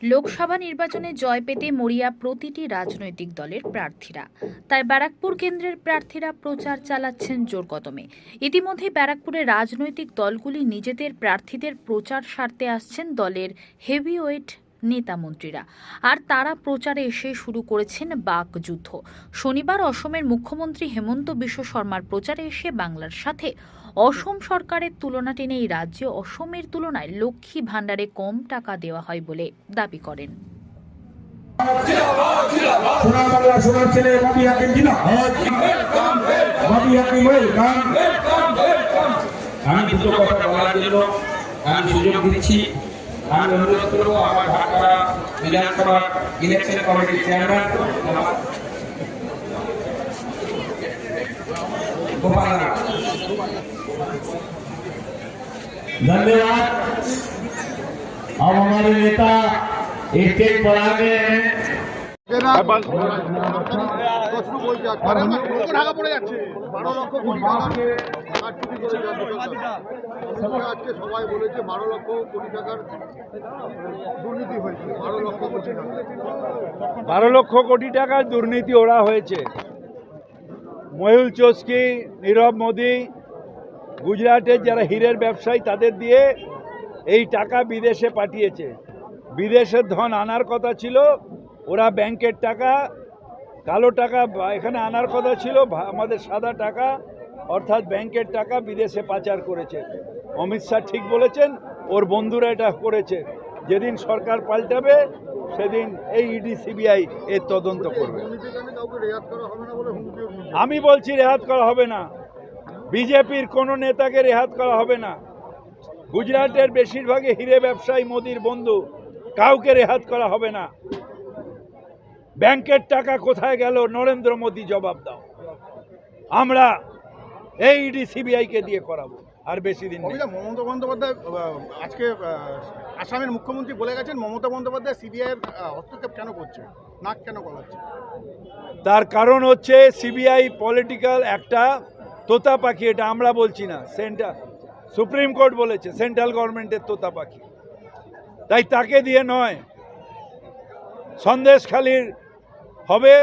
লোকসভা নির্বাচনে জয় পেতে মরিয়া প্রতিটি রাজনৈতিক দলের প্রার্থীরা। তাই ব্যারাকপুর কেন্দ্রের প্রার্থীরা প্রচার চালাচ্ছেন জোর কদমে। ইতিমধ্যে ব্যারাকপুরের রাজনৈতিক দলগুলি নিজেদের প্রার্থীদের প্রচার সারতে আসছেন দলের হেভিওয়েট নেতা মন্ত্রীরা, আর তারা প্রচারে এসে শুরু করেছেন বাকযুদ্ধ। শনিবার অসমের মুখ্যমন্ত্রী হেমন্ত বিশ্ব শর্মার প্রচারে এসে বাংলার সাথে অসম সরকারের তুলনা টেনে এই রাজ্যে অসমের তুলনায় লক্ষ্মী ভাণ্ডারে কম টাকা দেওয়া হয় বলে দাবি করেন। আমি দুটো কথা বলার জন্য আমি সুযোগ দিচ্ছি। আমি অনুরোধ করবো আমার ঢাকা বিধানসভা ইলেকশন কমিটির চেয়ারম্যান गोपाल। धन्यवाद। अब हमारे नेता स्टेज पर आ गए हैं। আজকে সবাই বলেছে 12 লক্ষ কোটি টাকার দুর্নীতি হয়েছে। 12 লক্ষ কোটি টাকার দুর্নীতি ওরা হয়েছে। মহুল চোস্কি, নীরব মোদি, গুজরাটের যারা হীরের ব্যবসায়ী তাদের দিয়ে এই টাকা বিদেশে পাঠিয়েছে। বিদেশের ধন আনার কথা ছিল, ওরা ব্যাংকের টাকা, কালো টাকা এখানে আনার কথা ছিল, আমাদের সাদা টাকা অর্থাৎ ব্যাংকের টাকা বিদেশে পাচার করেছে। অমিত শাহ ঠিক বলেছেন, ওর বন্ধুরা এটা করেছে। যেদিন সরকার পাল্টাবে সেদিন এই ইডি সিবিআই এর তদন্ত করবে। আমি বলছি রেহাত করা হবে না, বিজেপির কোনো নেতাকে রেহাত করা হবে না। গুজরাটের বেশিরভাগই হিরে ব্যবসায়ী মোদির বন্ধু, কাউকে রেহাত করা হবে না। ব্যাংকের টাকা কোথায় গেল নরেন্দ্র মোদি জবাব দাও। আমরা এই ইডি সিবিআইকে দিয়ে করাবো, আর বেশি দিন নেই। মমতা বন্দ্যোপাধ্যায় আজকে আসামের মুখ্যমন্ত্রী বলে গেছেন মমতা বন্দ্যোপাধ্যায় সিবিআই এর হস্তক্ষেপ কেন করছে, নাক কেন গলাচ্ছে? তার কারণ হচ্ছে সিবিআই পলিটিক্যাল একটা তোতা পাখি, এটা আমরা বলছি না, সুপ্রিম কোর্ট বলেছে সেন্ট্রাল গভর্নমেন্টের তোতা পাখি। তাই তাকে দিয়ে নয়, সন্দেশখালীর হবে,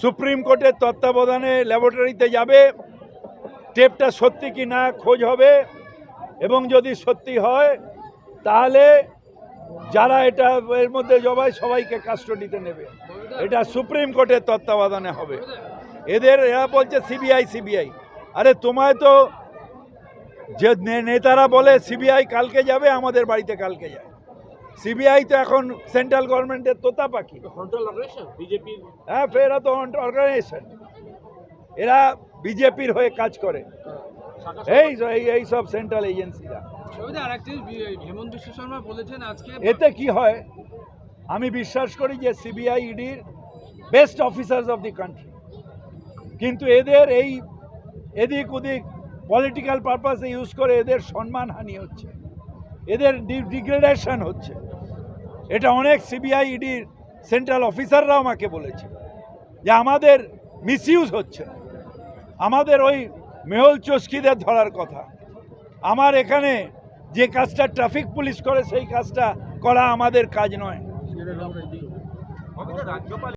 সুপ্রিম কোর্টের তত্ত্বাবধানে ল্যাবরেটরিতে যাবে, টেপটা সত্যি কি না খোঁজ হবে, এবং যদি সত্যি হয় তাহলে যারা এটা এর মধ্যে জবাই সবাইকে কাস্টডিতে নেবে। এটা সুপ্রিম কোর্টের তত্ত্বাবধানে হবে। এরা বলছে সিবিআই সিবিআই। আরে তোমায় তো যে নেতারা বলে সিবিআই কালকে যাবে, আমাদের বাড়িতে কালকে যায়। সিবিআই তো এখন সেন্ট্রাল গভর্নমেন্টের তোতা পাখি। হ্যাঁ, এরা তো অর্গানাইজেশন, এরা বিজেপির হয়ে কাজ করে। এই সব সেন্ট্রাল এজেন্সিরা। এতে কি হয়, আমি বিশ্বাস করি যে সিবিআই ইডির best officers of the country, কিন্তু এদের এই এদিক ওদিক পলিটিক্যাল পারপাসে ইউজ করে এদের সম্মানহানি হচ্ছে, এদের ডিগ্রেডেশন হচ্ছে। এটা অনেক সিবিআই ইডির সেন্ট্রাল অফিসাররাও আমাকে বলেছে যে আমাদের মিসইউজ হচ্ছে। আমাদের ওই মেহুল চোস্কিদের ধরার কথা, আমার এখানে যে কাজটা ট্রাফিক পুলিশ করে সেই কাজটা করা আমাদের কাজ নয়।